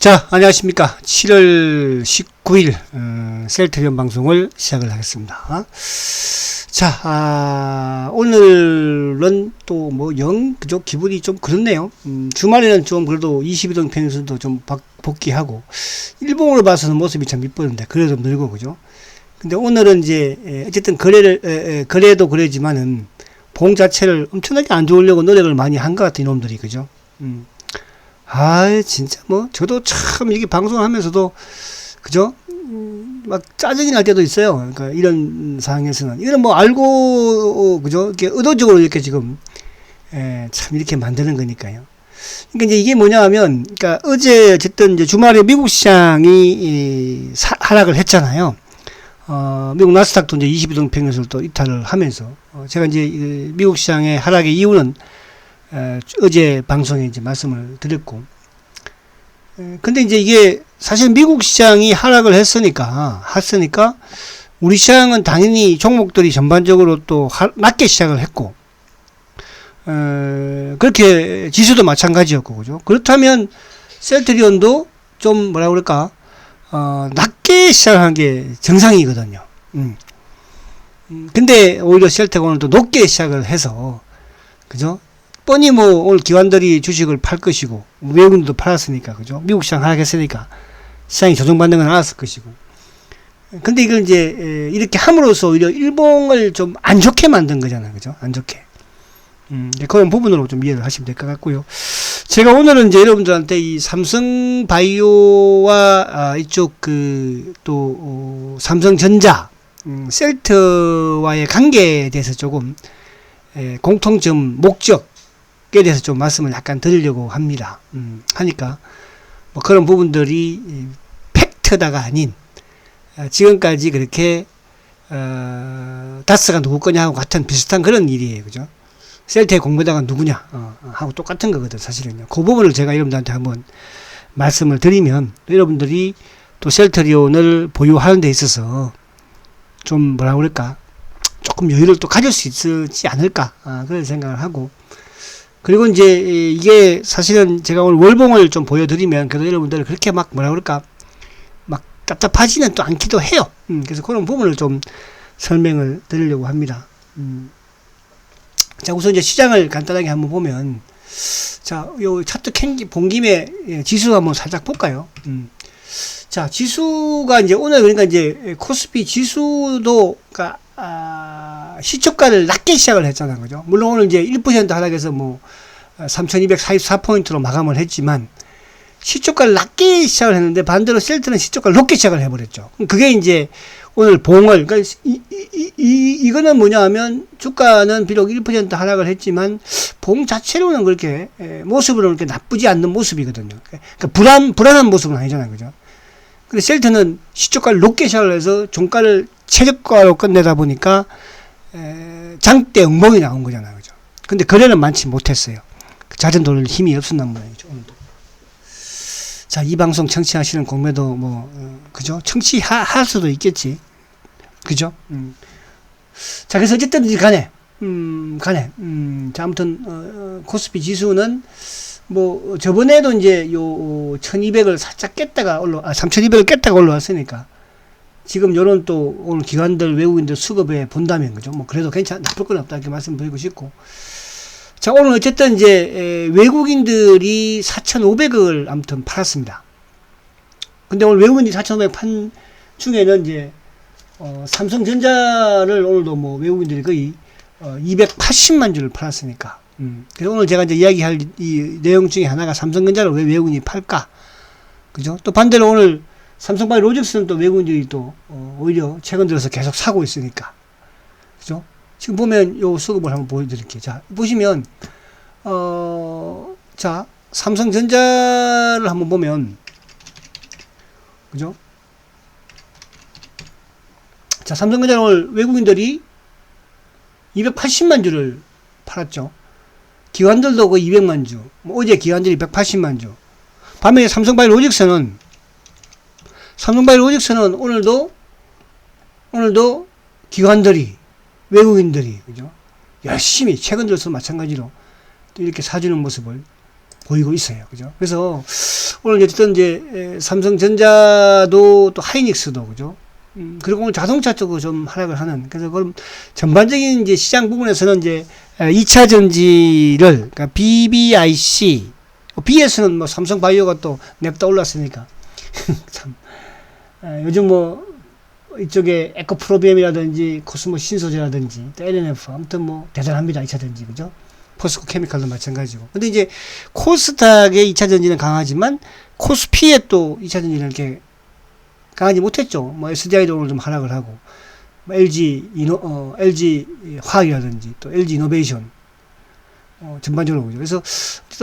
자, 안녕하십니까. 7월 19일 셀트리온 방송을 시작을 하겠습니다. 자, 오늘은 또 그죠? 기분이 좀 그렇네요. 주말에는 좀 그래도 22동 평균선도 좀 복귀하고, 일봉으로 봐서는 모습이 참 이쁘는데, 그래도 늘고, 그죠? 근데 오늘은 이제, 어쨌든 거래도 거래지만은, 봉 자체를 엄청나게 안 좋으려고 노력을 많이 한 것 같은 이놈들이, 그죠? 진짜 저도 참 이게 방송을 하면서도, 그죠? 막 짜증이 날 때도 있어요. 그러니까 이런 상황에서는. 이거는 알고, 그죠? 이렇게 의도적으로 이렇게 지금, 참 이렇게 만드는 거니까요. 그러니까 이제 이게 뭐냐 하면, 그러니까 어제 어쨌든 이제 주말에 미국 시장이 하락을 했잖아요. 미국 나스닥도 이제 22동 평균선을 또 이탈을 하면서, 제가 이제 미국 시장의 하락의 이유는 어제 방송에 이제 말씀을 드렸고, 근데 이제 이게 사실 미국 시장이 하락을 했으니까 우리 시장은 당연히 종목들이 전반적으로 또 낮게 시작을 했고, 그렇게 지수도 마찬가지였고, 그죠? 그렇다면 셀트리온도 좀 뭐라 그럴까, 낮게 시작한 게 정상이거든요. 근데 오히려 셀트가 오늘 또 높게 시작을 해서, 그죠? 뻔히 오늘 기관들이 주식을 팔 것이고, 외국인도 팔았으니까, 그죠? 미국 시장 하락했으니까, 시장이 조정받는 건 알았을 것이고. 근데 이걸 이제, 이렇게 함으로써 오히려 일봉을 좀 안 좋게 만든 거잖아요, 그죠? 안 좋게. 그런 부분으로 좀 이해를 하시면 될 것 같고요. 제가 오늘은 이제 여러분들한테 이 삼성 바이오와, 이쪽 삼성전자, 셀트와의 관계에 대해서 조금, 공통점, 목적에 대해서 좀 말씀을 약간 드리려고 합니다. 하니까, 그런 부분들이 팩트다가 아닌, 지금까지 그렇게, 다스가 누구 거냐하고 같은 비슷한 그런 일이에요. 그죠? 셀트의 공부자가 누구냐, 하고 똑같은 거거든, 사실은요. 그 부분을 제가 여러분들한테 한번 말씀을 드리면, 여러분들이 또 셀트리온을 보유하는 데 있어서, 좀 뭐라 그럴까, 조금 여유를 또 가질 수 있지 않을까, 그런 생각을 하고, 그리고 이제 이게 사실은 제가 오늘 월봉을 좀 보여드리면 그래도 여러분들 그렇게 뭐라 그럴까, 답답하지는 또 않기도 해요. 그래서 그런 부분을 좀 설명을 드리려고 합니다. 자, 우선 이제 시장을 간단하게 한번 보면, 자, 요 차트 본 김에 지수 한번 살짝 볼까요? 자, 지수가 이제 오늘 그러니까 이제 코스피 지수도, 그러니까 시초가를 낮게 시작을 했잖아요. 그죠? 물론 오늘 이제 1% 하락해서 3244포인트로 마감을 했지만, 시초가를 낮게 시작을 했는데, 반대로 셀트는 시초가를 높게 시작을 해버렸죠. 그게 이제 오늘 봉을, 그러니까 이거는 뭐냐 하면, 주가는 비록 1% 하락을 했지만, 봉 자체로는 그렇게, 모습으로는 그렇게 나쁘지 않는 모습이거든요. 그러니까 불안한 모습은 아니잖아요. 그죠? 근데 셀트는 시초가를 높게 시작을 해서 종가를 최저가로 끝내다 보니까, 장대 응봉이 나온 거잖아요. 그죠? 근데 거래는 많지 못했어요. 잦은 돌릴 힘이 없었나 모양이죠. 오늘도. 자, 이 방송 청취하시는 공매도 그죠? 청취할 수도 있겠지. 그죠? 자, 그래서 어쨌든 간에, 자, 아무튼, 코스피 지수는, 저번에도 이제 1200을 살짝 깼다가 3200을 깼다가 올라왔으니까, 지금 요런 또, 오늘 기관들, 외국인들 수급에 본다면, 그죠? 그래도 나쁠 건 없다, 이렇게 말씀드리고 싶고. 자, 오늘 어쨌든 이제, 외국인들이 4,500을 아무튼 팔았습니다. 근데 오늘 외국인들이 4,500 판 중에는 이제, 삼성전자를 오늘도 외국인들이 거의, 280만 주를 팔았으니까. 그래서 오늘 제가 이제 이야기할 이 내용 중에 하나가 삼성전자를 왜 외국인이 팔까? 그죠? 또 반대로 오늘 삼성바이오로직스는 또 외국인들이 또, 오히려 최근 들어서 계속 사고 있으니까. 그죠? 지금 보면 요 수급을 한번 보여드릴게요. 자, 보시면, 자, 삼성전자를 한번 보면, 그죠? 자, 삼성전자는 오늘 외국인들이 280만 주를 팔았죠. 기관들도 거의 200만 주. 어제 기관들이 180만 주. 반면에 삼성바이오로직스는 오늘도 기관들이, 외국인들이, 그죠? 열심히, 최근 들어서 마찬가지로 또 이렇게 사주는 모습을 보이고 있어요. 그죠? 그래서 오늘 어쨌든 이제 삼성전자도 또 하이닉스도 그죠? 그리고 오늘 자동차 쪽으로 좀 하락을 하는, 그래서 그럼 전반적인 이제 시장 부분에서는 이제 2차 전지를, 그러니까 BBIC, BS는 뭐 삼성바이오가 또 냅다 올랐으니까. 참, 요즘 뭐 이쪽에 에코프로비엠이라든지 코스모 신소재라든지 또 LNF, 아무튼 뭐 대단합니다. 2차 전지, 그죠? 포스코 케미칼도 마찬가지고. 근데 이제 코스닥의 2차 전지는 강하지만 코스피의 또 2차 전지는 이렇게 강하지 못했죠. 뭐 SDI도 오늘 좀 하락을 하고, 뭐 LG 화학이라든지 또 LG 이노베이션 전반적으로 보죠. 그래서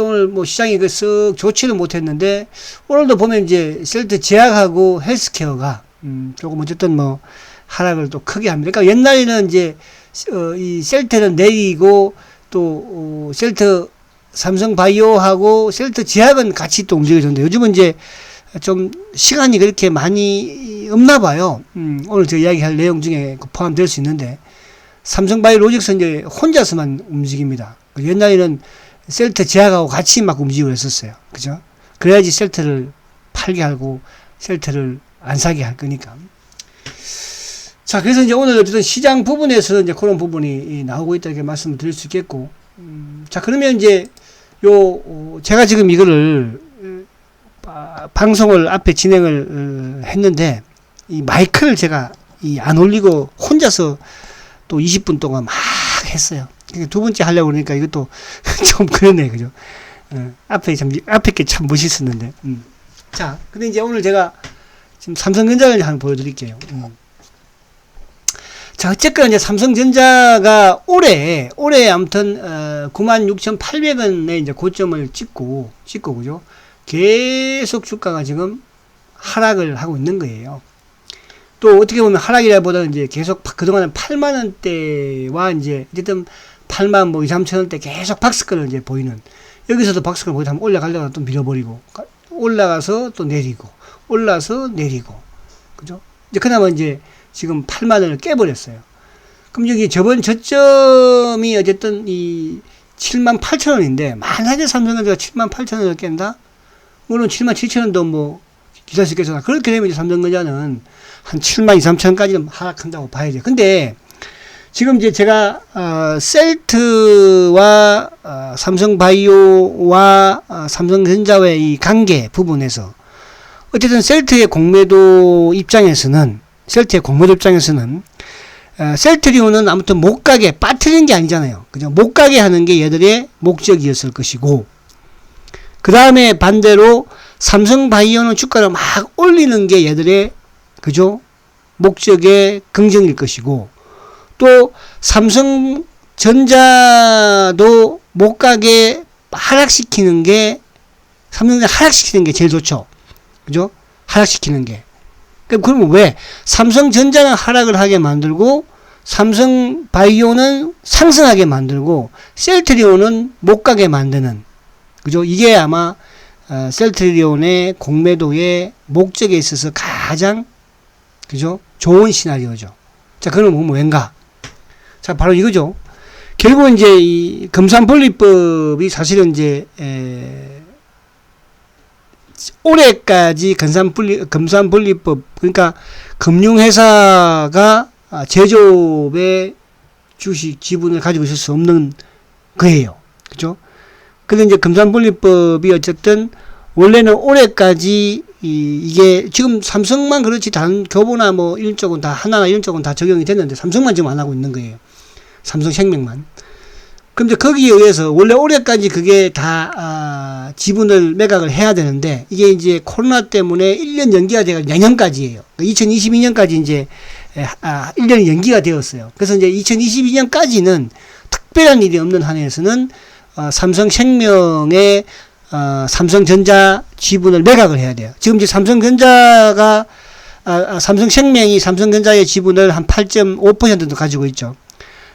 오늘 뭐 시장이 쓱 좋지는 못했는데, 오늘도 보면 이제 셀트 제약하고 헬스케어가 조금 어쨌든 뭐 하락을 또 크게 합니다. 그러니까 옛날에는 이제 이 셀트는 내리고 또 셀트 삼성바이오하고 셀트 제약은 같이 또 움직여줬는데, 요즘은 이제 좀 시간이 그렇게 많이 없나 봐요. 오늘 제가 이야기할 내용 중에 포함될 수 있는데, 삼성바이오로직스 이제 혼자서만 움직입니다. 옛날에는 셀트 제약하고 같이 막 움직이고 했었어요. 그죠? 그래야지 셀트를 팔게 하고 셀트를 안 사게 할 거니까. 자, 그래서 이제 오늘 어쨌든 시장 부분에서 이제 그런 부분이 나오고 있다, 이렇게 말씀을 드릴 수 있겠고. 자, 그러면 이제 제가 지금 이거를 방송을 앞에 진행을 했는데, 이 마이크를 제가 안 올리고 혼자서 또 20분 동안 막 했어요. 두 번째 하려고 그러니까 이것도 좀 그러네, 그죠? 앞에 게 참 멋있었는데. 자, 근데 이제 오늘 제가 지금 삼성전자를 한번 보여드릴게요. 자, 어쨌거나 이제 삼성전자가 올해 아무튼 96,800원에 이제 고점을 찍고, 그죠? 계속 주가가 지금 하락을 하고 있는 거예요. 또 어떻게 보면 하락이라보다는 이제 계속 그동안은 8만원대와 이제 어쨌든 8만 뭐 2, 3천원대 계속 박스권을 이제 보이는, 여기서도 박스권 보이다 하면 올라가려다 또 밀어버리고, 올라가서 또 내리고, 올라서 내리고, 그죠? 이제 그나마 이제 지금 8만원을 깨버렸어요. 그럼 여기 저점이 어쨌든 이 78,000원인데, 만약에 삼성전자가 78,000원을 깬다? 물론 77,000원도 뭐 기다릴 수 있겠으나, 그렇게 되면 이제 삼성전자는 한 7만 2, 3천원까지는 하락한다고 봐야죠. 근데 지금 이제 제가 셀트와 삼성바이오와 삼성전자의 이 관계 부분에서 어쨌든 셀트의 공매도 입장에서는 셀트리온은 아무튼 못 가게 빠뜨리는 게 아니잖아요. 그죠? 못 가게 하는 게 얘들의 목적이었을 것이고, 그 다음에 반대로 삼성바이오는 주가를 막 올리는 게 얘들의, 그죠? 목적의 긍정일 것이고, 또 삼성전자도 못 가게 하락시키는 게, 삼성전자 하락시키는 게 제일 좋죠. 그죠? 하락시키는 게. 그럼 왜? 삼성전자는 하락을 하게 만들고, 삼성바이오는 상승하게 만들고, 셀트리온은 못 가게 만드는, 그죠? 이게 아마 셀트리온의 공매도의 목적에 있어서 가장, 그죠? 좋은 시나리오죠. 자, 그럼 뭐 왠가? 자, 바로 이거죠. 결국 이제 이 금산분리법이 사실은 이제 올해까지 금산분리법, 그러니까 금융회사가 제조업의 주식 지분을 가지고 있을 수 없는 거예요. 그죠? 근데 이제 금산분리법이 어쨌든 원래는 올해까지 이게 지금 삼성만 그렇지 다른 교보나 뭐 이런 쪽은 다 하나나 이런 쪽은 다 적용이 됐는데 삼성만 지금 안 하고 있는 거예요. 삼성생명만. 근데 거기에 의해서 원래 올해까지 그게 다 지분을 매각을 해야 되는데, 이게 이제 코로나 때문에 1년 연기가 돼가 내년까지예요. 2022년까지 이제 1년이 연기가 되었어요. 그래서 이제 2022년까지는 특별한 일이 없는 한에서는 삼성생명의 삼성전자 지분을 매각을 해야 돼요. 지금 이제 삼성전자가 삼성생명이 삼성전자의 지분을 한 8.5%도 가지고 있죠.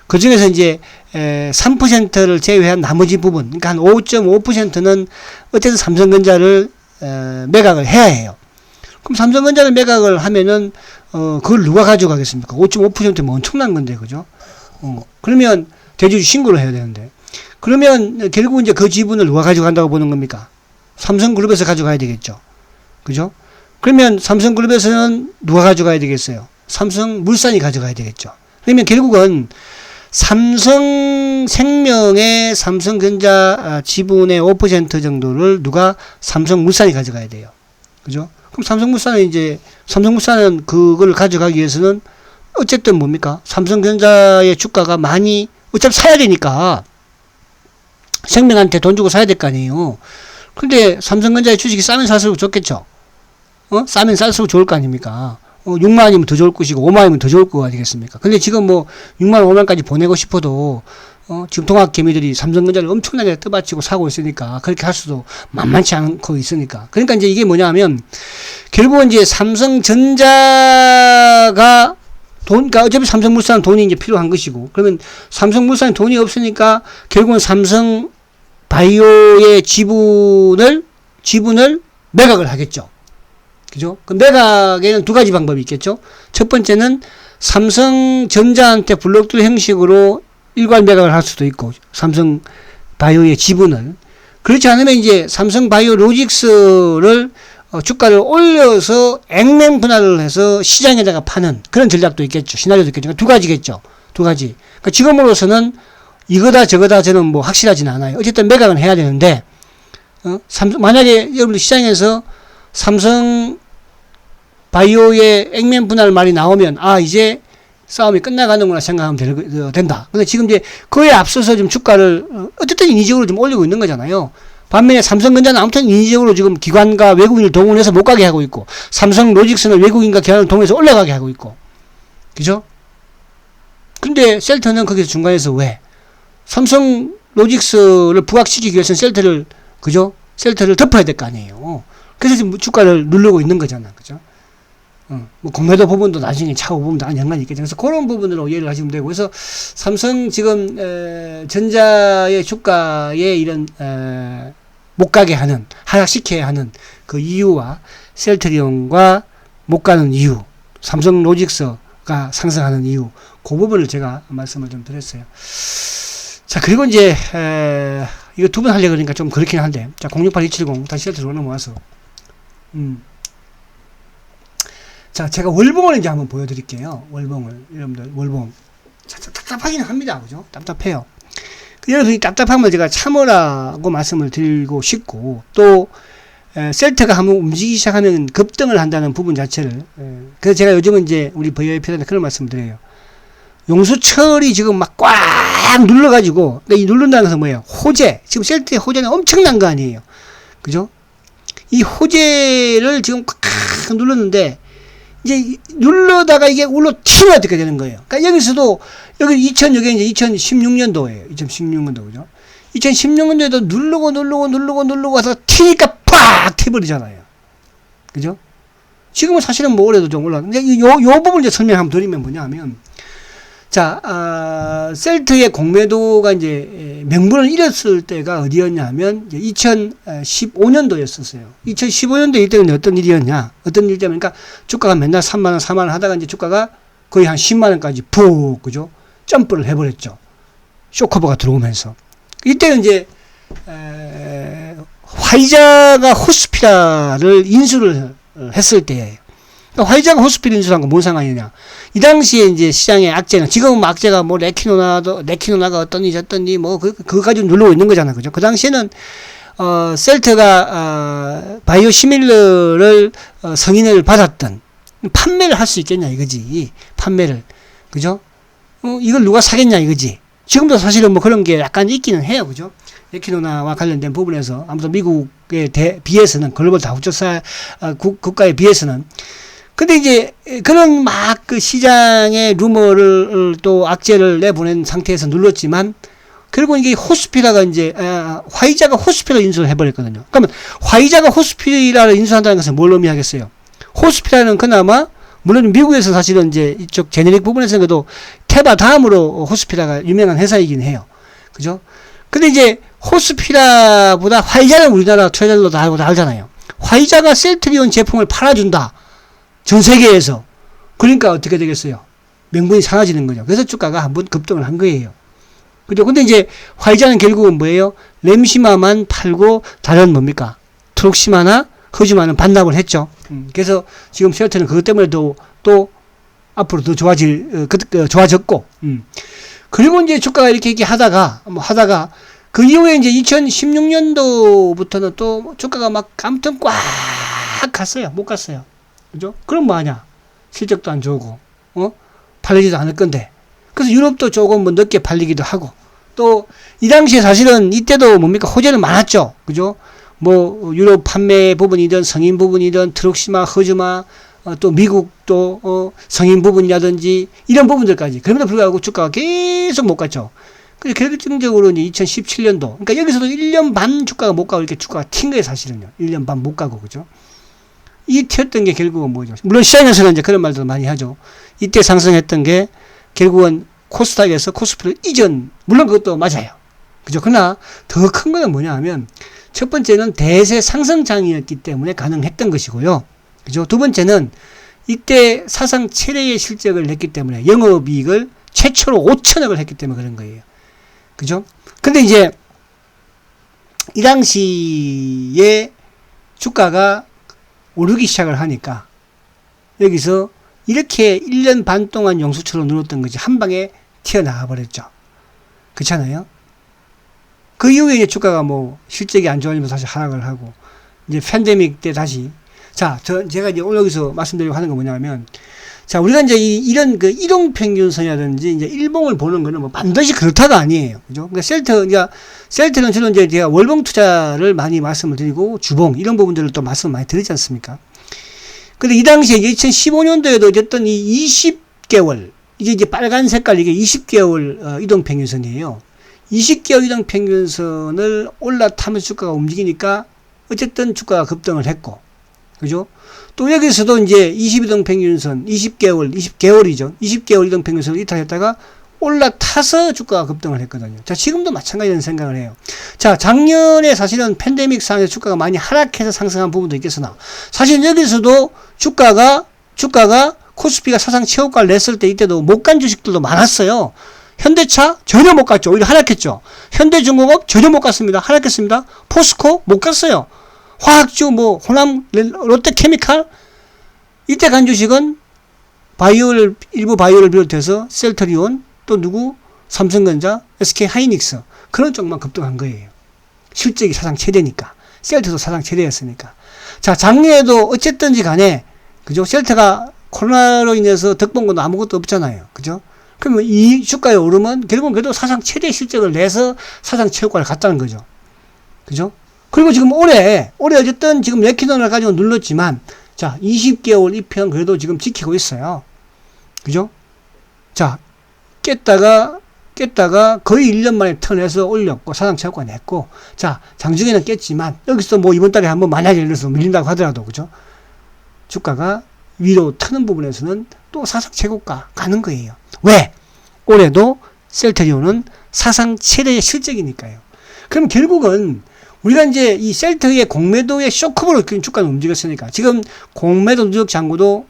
그 중에서 이제 3%를 제외한 나머지 부분, 그러니까 한 5.5%는 어쨌든 삼성전자를 매각을 해야 해요. 그럼 삼성전자를 매각을 하면은 그걸 누가 가져가겠습니까? 5.5%면 엄청난 건데, 그죠? 그러면 대주주 신고를 해야 되는데, 그러면 결국 이제 그 지분을 누가 가져간다고 보는 겁니까? 삼성그룹에서 가져가야 되겠죠. 그죠? 그러면 삼성그룹에서는 누가 가져가야 되겠어요? 삼성물산이 가져가야 되겠죠. 그러면 결국은 삼성생명의 삼성전자 지분의 5% 정도를 누가 삼성물산이 가져가야 돼요. 그죠? 그럼 삼성물산은 그걸 가져가기 위해서는 어쨌든 뭡니까? 삼성전자의 주가가 많이 어차피 사야 되니까 생명한테 돈 주고 사야 될 거 아니에요. 근데 삼성전자의 주식이 싸면 살수록 좋겠죠. 싸면 쌀수록 좋을 거 아닙니까? 6만 원이면 더 좋을 것이고 5만 원이면 더 좋을 거 아니겠습니까? 근데 지금 뭐 6만 원, 5만 원까지 보내고 싶어도 지금 통합개미들이 삼성전자를 엄청나게 떠받치고 사고 있으니까 그렇게 할 수도 만만치 않고 있으니까. 그러니까 이제 이게 뭐냐 하면 결국은 이제 삼성전자가 그러니까 어차피 삼성물산 돈이 이제 필요한 것이고, 그러면 삼성물산이 돈이 없으니까 결국은 삼성바이오의 지분을 매각을 하겠죠. 그죠? 그 매각에는 두 가지 방법이 있겠죠. 첫 번째는 삼성전자한테 블록들 형식으로 일괄 매각을 할 수도 있고, 삼성바이오의 지분을. 그렇지 않으면 이제 삼성바이오로직스를 주가를 올려서 액면 분할을 해서 시장에다가 파는 그런 전략도 있겠죠. 시나리오도 있겠죠. 그러니까 두 가지겠죠. 두 가지. 그러니까 지금으로서는 이거다 저거다 저는 뭐 확실하진 않아요. 어쨌든 매각은 해야 되는데, 만약에 여러분들 시장에서 삼성 바이오의 액면 분할 말이 나오면, 이제 싸움이 끝나가는구나 생각하면 된다. 근데 지금 이제 그에 앞서서 좀 주가를 어쨌든 인위적으로 좀 올리고 있는 거잖아요. 반면에 삼성전자는 아무튼 인위적으로 지금 기관과 외국인을 동원해서 못 가게 하고 있고, 삼성로직스는 외국인과 기관을 동원해서 올라가게 하고 있고. 그죠? 근데 셀트는 거기서 중간에서 왜? 삼성로직스를 부각시키기 위해서는 셀트를 덮어야 될 거 아니에요. 그래서 지금 주가를 누르고 있는 거잖아. 그죠? 뭐 공매도 부분도 나중에 차후 보면 다 연관이 있겠죠. 그래서 그런 부분으로 이해를 하시면 되고, 그래서 삼성 지금 전자의 주가에 이런 못 가게 하는, 하락시켜야 하는 그 이유와 셀트리온과 못 가는 이유, 삼성 로직스가 상승하는 이유, 그 부분을 제가 말씀을 좀 드렸어요. 자, 그리고 이제 이거 두 번 하려고 그러니까 좀 그렇긴 한데, 자, 068270 다시 셀트리온 넘어와서 자, 제가 월봉을 이제 한번 보여드릴게요. 월봉을. 여러분들, 월봉. 답답하긴 합니다. 그죠? 답답해요. 여러분이 답답하면 제가 참으라고 말씀을 드리고 싶고, 또, 셀트가 한번 움직이기 시작하면 급등을 한다는 부분 자체를, 그래서 제가 요즘은 이제 우리 VIP한테 그런 말씀 드려요. 용수철이 지금 막 꽉 눌러가지고, 근데 이 누른다는 것은 뭐예요? 호재. 지금 셀트의 호재는 엄청난 거 아니에요. 그죠? 이 호재를 지금 꽉 눌렀는데, 이제 누르다가 이게 올라튀면 어떻게 되는 거예요? 그러니까 여기서도 여기 이제 2016년도예요. 2016년도 그죠? 2016년도에도 누르고 해서 튀니까 팍 튀버리잖아요. 그죠? 지금은 사실은 뭐 올해도 좀 올라왔는데 요 부분을 이제 설명 한번 드리면 뭐냐면, 자, 셀트의 공매도가 이제 명분을 잃었을 때가 어디였냐면 2015년도였었어요. 2015년도 이때는 어떤 일이었냐? 어떤 일이냐면, 그러니까 주가가 맨날 3만원, 4만원 하다가 이제 주가가 거의 한 10만원까지 푹, 그죠? 점프를 해버렸죠. 쇼커버가 들어오면서. 이때는 이제, 화이자가 호스피라를 인수를 했을 때예요. 그러니까 화이자가 호스피를 인수한 건 뭔 상관이냐? 이 당시에 이제 시장의 악재는, 지금은 뭐 악재가 뭐 레키노나가 어떠니 저떠니 뭐 그거 가지고 누르고 있는 거잖아. 그죠? 그 당시에는 셀트가 바이오 시밀러를 승인을 받았던, 판매를 할 수 있겠냐 이거지. 판매를. 그죠? 이걸 누가 사겠냐 이거지. 지금도 사실은 뭐 그런 게 약간 있기는 해요. 그죠? 레키노나와 관련된 부분에서 아무튼 미국에 비해서는, 글로벌 다국적 국가에 비해서는. 근데 이제 그런 막 그 시장의 루머를 또 악재를 내보낸 상태에서 눌렀지만, 결국 이게 호스피라가 이제 화이자가 호스피라 인수를 해버렸거든요. 그러면 화이자가 호스피라를 인수한다는 것은 뭘 의미하겠어요? 호스피라는 그나마 물론 미국에서 사실은 이제 이쪽 제네릭 부분에서는 그래도 테바 다음으로 호스피라가 유명한 회사이긴 해요. 그죠? 근데 이제 호스피라보다 화이자는 우리나라 투자자들도 다 알잖아요. 화이자가 셀트리온 제품을 팔아준다. 전 세계에서. 그러니까 어떻게 되겠어요? 명분이 사라지는 거죠. 그래서 주가가 한번 급등을 한 거예요. 그죠? 근데 이제 화이자는 결국은 뭐예요? 램시마만 팔고 다른 뭡니까? 트록시마나 허즈마는 반납을 했죠. 그래서 지금 셀트는 그것 때문에 또 앞으로 더 좋아졌고, 그리고 이제 주가가 이렇게 하다가 그 이후에 이제 2016년도부터는 또 주가가 막 아무튼 꽉 갔어요. 못 갔어요. 그죠? 그럼 뭐 하냐? 실적도 안 좋고, 팔리지도 않을 건데. 그래서 유럽도 조금 뭐 늦게 팔리기도 하고, 또 이 당시에 사실은 이때도 뭡니까? 호재는 많았죠. 그죠? 뭐 유럽 판매 부분이든 성인 부분이든 트럭시마, 허즈마, 또 미국도 성인 부분이라든지 이런 부분들까지. 그럼에도 불구하고 주가가 계속 못 갔죠. 그래서 결정적으로 이제 2017년도, 그러니까 여기서도 1년 반 주가가 못 가고 이렇게 주가가 튄 거예요, 사실은요. 1년 반 못 가고, 그죠? 이 튀었던 게 결국은 뭐죠? 물론 시장에서는 이제 그런 말도 많이 하죠. 이때 상승했던 게 결국은 코스닥에서 코스피를 이전, 물론 그것도 맞아요. 그죠? 그러나 더 큰 거는 뭐냐 하면, 첫 번째는 대세 상승장이었기 때문에 가능했던 것이고요. 그죠? 두 번째는 이때 사상 최대의 실적을 냈기 때문에 영업이익을 최초로 5천억을 했기 때문에 그런 거예요. 그죠? 근데 이제 이 당시에 주가가 오르기 시작을 하니까 여기서 이렇게 1년 반 동안 용수처럼 눌렀던 것이 한 방에 튀어나와 버렸죠. 그렇잖아요? 그 이후에 이제 주가가 뭐 실적이 안 좋아지면서 다시 하락을 하고 이제 팬데믹 때 다시 자, 제가 이제 오늘 여기서 말씀드리려고 하는 건 뭐냐면 자, 우리가 이제 이런 그 이동평균선이라든지 이제 일봉을 보는 거는 뭐 반드시 그렇다가 아니에요. 그죠? 그러니까 셀트는 주로 이제 제가 월봉 투자를 많이 말씀을 드리고 주봉 이런 부분들을 또 말씀을 많이 드리지 않습니까? 근데 이 당시에 2015년도에도 어쨌든 이 20개월 이게 빨간 색깔 이게 20개월 이동평균선이에요. 20개월 이동평균선을 올라타면서 주가가 움직이니까 어쨌든 주가가 급등을 했고, 그죠? 또 여기서도 이제 20이동평균선, 20개월이죠. 20개월 이동평균선을 이탈했다가 올라타서 주가가 급등을 했거든요. 자, 지금도 마찬가지라는 생각을 해요. 자, 작년에 사실은 팬데믹 상황에서 주가가 많이 하락해서 상승한 부분도 있겠으나, 사실 여기서도 주가가 코스피가 사상 최고가를 냈을 때 이때도 못 간 주식들도 많았어요. 현대차 전혀 못 갔죠. 오히려 하락했죠. 현대중공업 전혀 못 갔습니다. 하락했습니다. 포스코 못 갔어요. 화학주 뭐 호남 롯데케미칼 이때 간 주식은 일부 바이오를 비롯해서 셀트리온 또 누구 삼성전자 SK하이닉스 그런 쪽만 급등한 거예요. 실적이 사상 최대니까. 셀트도 사상 최대였으니까. 자, 작년에도 어쨌든지 간에 그죠? 셀트가 코로나로 인해서 덕본 건 아무것도 없잖아요. 그죠? 그러면 이 주가의 오름은 결국은 그래도 사상 최대 실적을 내서 사상 최고가를 갔다는 거죠. 그죠? 그리고 지금 올해 어쨌든 지금 레키돈을 가지고 눌렀지만, 자, 20개월 이평 그래도 지금 지키고 있어요. 그죠? 자, 깼다가 거의 1년 만에 턴해서 올렸고, 사상 최고가 냈고, 자, 장중에는 깼지만, 여기서 뭐 이번 달에 한번 만약에 예를 들어서 밀린다고 하더라도, 그죠? 주가가 위로 트는 부분에서는 또 사상 최고가 가는 거예요. 왜? 올해도 셀트리온은 사상 최대의 실적이니까요. 그럼 결국은 우리가 이제 이 셀트의 공매도의 쇼크로 주가는 움직였으니까 지금 공매도 누적 잔고도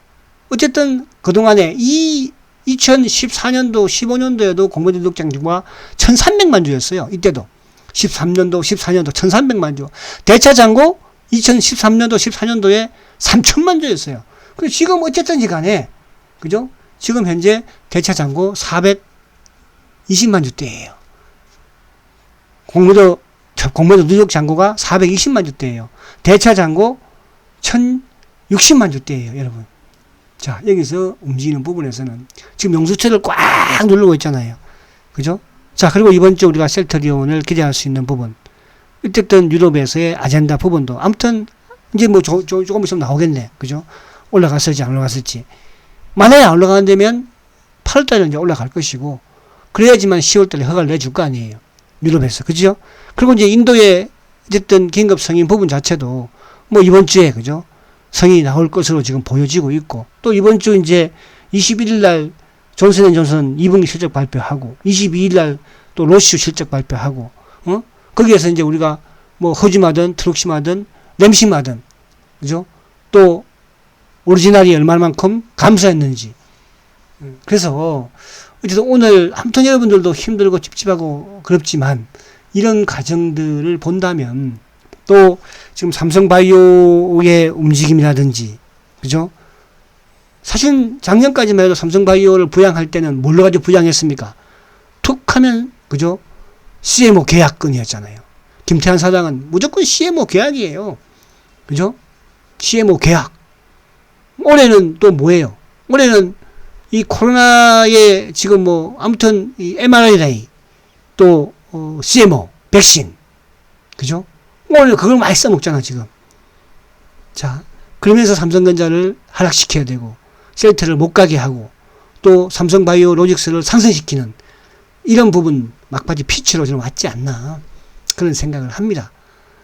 어쨌든 그동안에 이 2014년도 15년도에도 공매도 누적 잔고가 1300만 주였어요. 이때도 13년도 14년도 1300만 주. 대차 잔고 2013년도 14년도에 3000만 주였어요. 그리고 지금 어쨌든지 간에 그죠? 지금 현재 대차 잔고 420만 주대예요. 공매도 누적 잔고가 420만 주대예요. 대차 잔고 1060만 주대예요, 여러분. 자, 여기서 움직이는 부분에서는 지금 용수철을 꽉 누르고 있잖아요. 그죠? 자, 그리고 이번 주 우리가 셀트리온을 기대할 수 있는 부분. 어쨌든 유럽에서의 아젠다 부분도 아무튼 이제 뭐 조금 있으면 나오겠네. 그죠? 올라갔을지 안 올라갔을지. 만약에 안 올라간다면 8월달에 이제 올라갈 것이고, 그래야지만 10월달에 허가를 내줄 거 아니에요. 유럽에서. 그죠? 그리고 이제 인도의 어쨌든 긴급 승인 부분 자체도 뭐 이번 주에, 그죠? 성인이 나올 것으로 지금 보여지고 있고, 또 이번 주 이제 21일 날 존슨앤존슨 2분기 실적 발표하고, 22일 날 또 로슈 실적 발표하고, 거기에서 이제 우리가 뭐 허즈마든 트럭시마든 램시마든, 그죠? 또 오리지널이 얼마만큼 감소했는지. 그래서 어쨌든 오늘 아무튼 여러분들도 힘들고 찝찝하고 그렇지만 이런 과정들을 본다면 또 지금 삼성바이오의 움직임이라든지 그죠? 사실 작년까지만 해도 삼성바이오를 부양할 때는 뭘로 가지고 부양했습니까? 툭 하면 그죠? CMO 계약건이었잖아요. 김태환 사장은 무조건 CMO 계약이에요. 그죠? CMO 계약. 올해는 또 뭐예요? 올해는 이 코로나에 지금 뭐 아무튼 이 mRNA 또 CMO 백신 그죠? 오늘 그걸 많이 써먹잖아 지금. 자 그러면서 삼성전자를 하락시켜야 되고 셀트를 못 가게 하고 또 삼성바이오 로직스를 상승시키는 이런 부분 막바지 피치로 좀 왔지 않나 그런 생각을 합니다.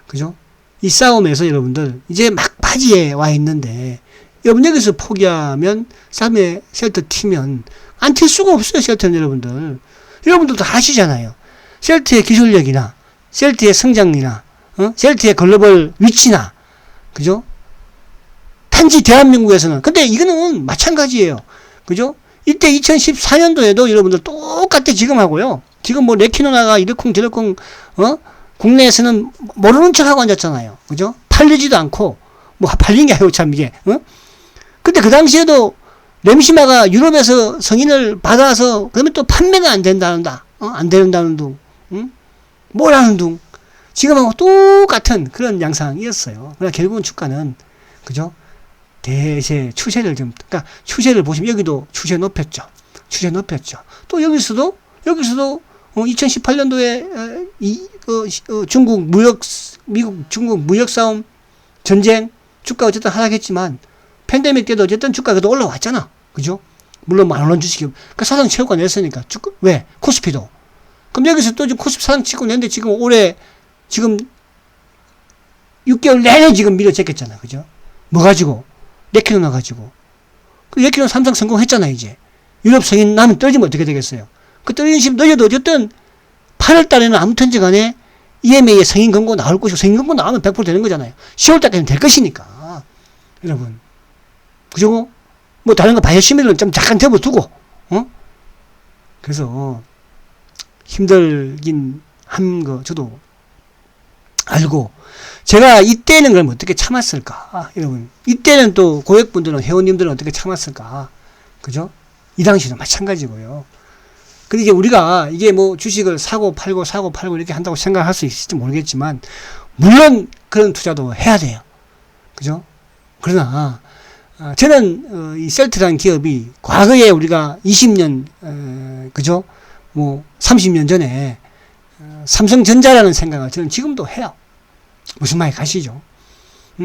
그죠? 이 싸움에서 여러분들 이제 막바지에 와 있는데 여러분 여기서 포기하면 싸움에 셀트 튀면 안 튈 수가 없어요. 셀트는 여러분들도 다 아시잖아요. 셀트의 기술력이나 셀트의 성장이나 셀트의 글로벌 위치나 그죠? 단지 대한민국에서는 근데 이거는 마찬가지예요. 그죠? 이때 2014년도에도 여러분들 똑같아 지금 하고요. 지금 뭐 레키노나가 이러쿵 저러쿵 국내에서는 모르는 척하고 앉았잖아요. 그죠? 팔리지도 않고 뭐 팔린 게 아니고 참 이게 근데 그 당시에도 렘시마가 유럽에서 승인을 받아서 그러면 또 판매가 안 된다는다. 안 된다는 둥. 뭐라는 둥. 지금하고 똑같은 그런 양상이었어요. 그러나 결국은 주가는 그죠? 대세 추세를 그러니까 추세를 보시면 여기도 추세 높였죠. 또 여기서도 2018년도에 중국 무역 싸움 전쟁 주가 어쨌든 하락했지만 팬데믹 때도 어쨌든 주가 그래도 올라왔잖아. 그죠? 물론 10,000원 주식이 그러니까 사상 최고가 냈으니까 주가 왜? 코스피도. 그럼 여기서 또 지금 코스피 사상 치고 냈는데 지금 올해 지금 6개월 내내 지금 밀어제꼈잖아. 그죠? 뭐 가지고? 레키노나 가지고. 그 레키노나 삼성 성공했잖아, 이제. 유럽 승인 나면 떨어지면 어떻게 되겠어요? 그 떨어지는 심 늦어도 어쨌든 8월 달에는 아무튼지 간에 EMA에 승인 권고 나올 것이고 승인 권고 나오면 100% 되는 거잖아요. 10월 달까지는 될 것이니까. 여러분. 그죠? 뭐 다른 거 바이오시밀러는 좀 잠깐 접어두고, 그래서 힘들긴 한 거 저도 알고 제가 이때는 그럼 어떻게 참았을까? 여러분. 이때는 또 고객분들은 회원님들은 어떻게 참았을까? 그죠? 이 당시는 마찬가지고요. 근데 이제 우리가 이게 뭐 주식을 사고 팔고 이렇게 한다고 생각할 수 있을지 모르겠지만 물론 그런 투자도 해야 돼요. 그죠? 그러나 저는 이 셀트라는 기업이 과거에 우리가 20년 그죠? 뭐 30년 전에 삼성전자라는 생각을 저는 지금도 해요. 무슨 말이 가시죠?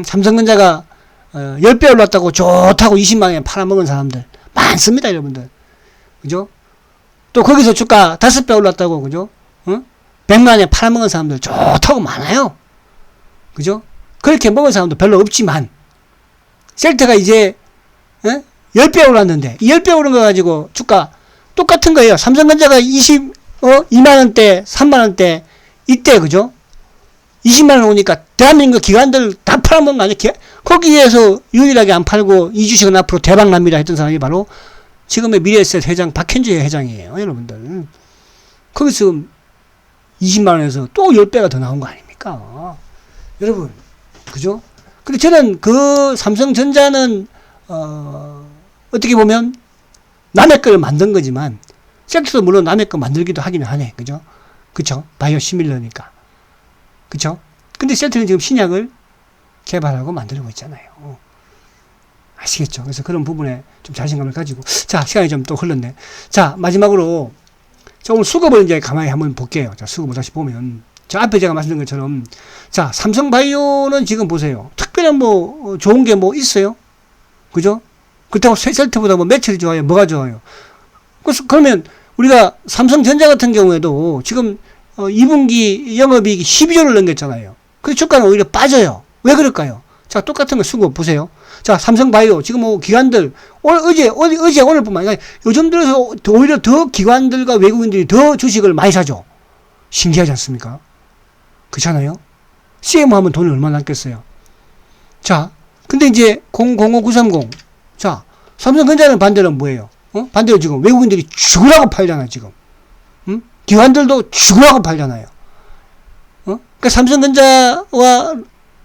삼성전자가 10배 올랐다고 좋다고 20만원에 팔아먹은 사람들 많습니다, 여러분들. 그죠? 또 거기서 주가 5배 올랐다고 그죠? 100만원에 팔아먹은 사람들 좋다고 많아요. 그죠? 그렇게 먹은 사람도 별로 없지만 셀트가 이제 10배 올랐는데 이 10배 오른 거 가지고 주가 똑같은 거예요. 삼성전자가 2만원대 3만원대 이때 그죠? 20만원 오니까 대한민국 기관들 다 팔아먹은 거 아니야? 거기에서 유일하게 안 팔고 이 주식은 앞으로 대박납니다 했던 사람이 바로 지금의 미래에셋 회장 박현재 회장이에요. 여러분들. 거기서 20만원에서 또 10배가 더 나온 거 아닙니까? 여러분. 그죠? 근데 저는 그 삼성전자는 어떻게 보면 남의 걸 만든 거지만 셀트도 물론 남의 거 만들기도 하기는 하네. 그죠? 그쵸? 바이오 시밀러니까. 그쵸? 근데 셀트는 지금 신약을 개발하고 만들고 있잖아요. 아시겠죠? 그래서 그런 부분에 좀 자신감을 가지고. 자, 시간이 좀 또 흘렀네. 자, 마지막으로. 자, 오늘 수급을 이제 가만히 한번 볼게요. 자, 수급을 다시 보면. 저 앞에 제가 말씀드린 것처럼. 자, 삼성바이오는 지금 보세요. 특별한 뭐, 좋은 게 뭐 있어요? 그죠? 그렇다고 셀트보다 뭐 매출이 좋아요? 뭐가 좋아요? 그러면 우리가 삼성전자 같은 경우에도 지금 2분기 영업이익이 12조를 넘겼잖아요. 그래서 주가는 오히려 빠져요. 왜 그럴까요? 자, 똑같은 거 수급 보세요. 자, 삼성바이오 지금 뭐 기관들 어제 오늘뿐만 아니라 요즘 들어서 오히려 더 기관들과 외국인들이 더 주식을 많이 사죠. 신기하지 않습니까? 그렇잖아요. CM 하면 돈이 얼마나 남겠어요. 자, 근데 이제 005930 자, 삼성전자는 반대로 뭐예요? 반대로 지금 외국인들이 죽으라고 팔잖아요, 지금. 기관들도 죽으라고 팔잖아요. 그러니까 삼성전자와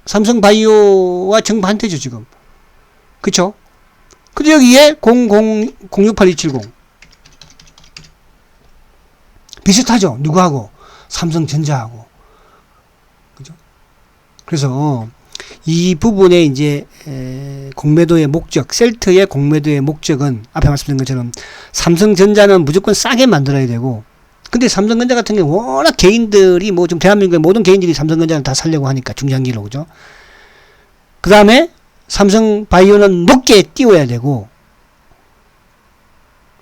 삼성바이오와 정반대죠, 지금. 그쵸? 근데 여기에 0068270. 비슷하죠? 누구하고? 삼성전자하고. 그죠? 그래서 이 부분에 이제 공매도의 목적, 셀트의 공매도의 목적은 앞에 말씀드린 것처럼 삼성전자는 무조건 싸게 만들어야 되고, 근데 삼성전자 같은 경우 워낙 개인들이 뭐 좀 대한민국의 모든 개인들이 삼성전자를 다 살려고 하니까 중장기로, 그죠? 그 다음에 삼성바이오는 높게 띄워야 되고,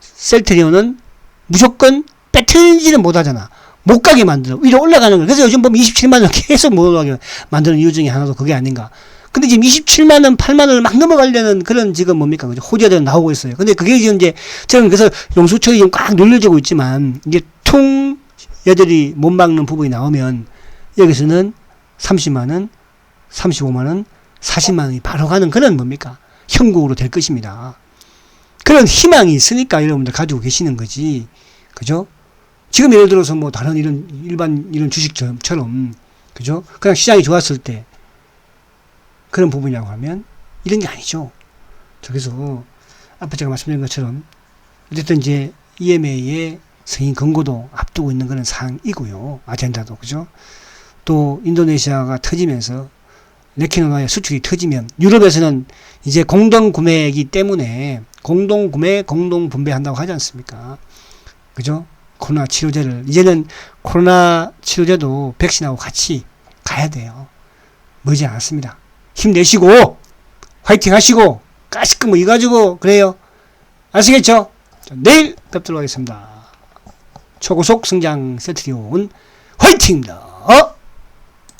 셀트리온은 무조건 배틀지는 못하잖아. 못 가게 만들어. 위로 올라가는 거. 그래서 요즘 보면 27만원 계속 못 올라가게 만드는 이유 중에 하나도 그게 아닌가. 근데 지금 27만원, 8만원을 막 넘어가려는 그런 지금 뭡니까? 그죠? 호재들이 나오고 있어요. 근데 그게 지금 이제, 저는 그래서 용수철이 지금 꽉 눌려지고 있지만, 이제 퉁 얘들이 못 막는 부분이 나오면, 여기서는 30만원, 35만원, 40만원이 바로 가는 그런 뭡니까? 형국으로 될 것입니다. 그런 희망이 있으니까 여러분들 가지고 계시는 거지. 그죠? 지금 예를 들어서 뭐 다른 이런 주식처럼, 그죠? 그냥 시장이 좋았을 때 그런 부분이라고 하면 이런 게 아니죠. 그래서 앞에 제가 말씀드린 것처럼 어쨌든 이제 EMA의 승인 권고도 앞두고 있는 그런 사항이고요. 아젠다도, 그죠? 또 인도네시아가 터지면서 레키노나의 수출이 터지면 유럽에서는 이제 공동구매이기 때문에 공동구매, 공동분배한다고 하지 않습니까? 그죠? 코로나 치료제를, 이제는 코로나 치료제도 백신하고 같이 가야 돼요. 머지 않았습니다. 힘내시고, 화이팅 하시고, 가시끔 뭐 이가지고, 그래요. 아시겠죠? 내일 뵙도록 하겠습니다. 초고속 성장 셀트리온, 화이팅입니다.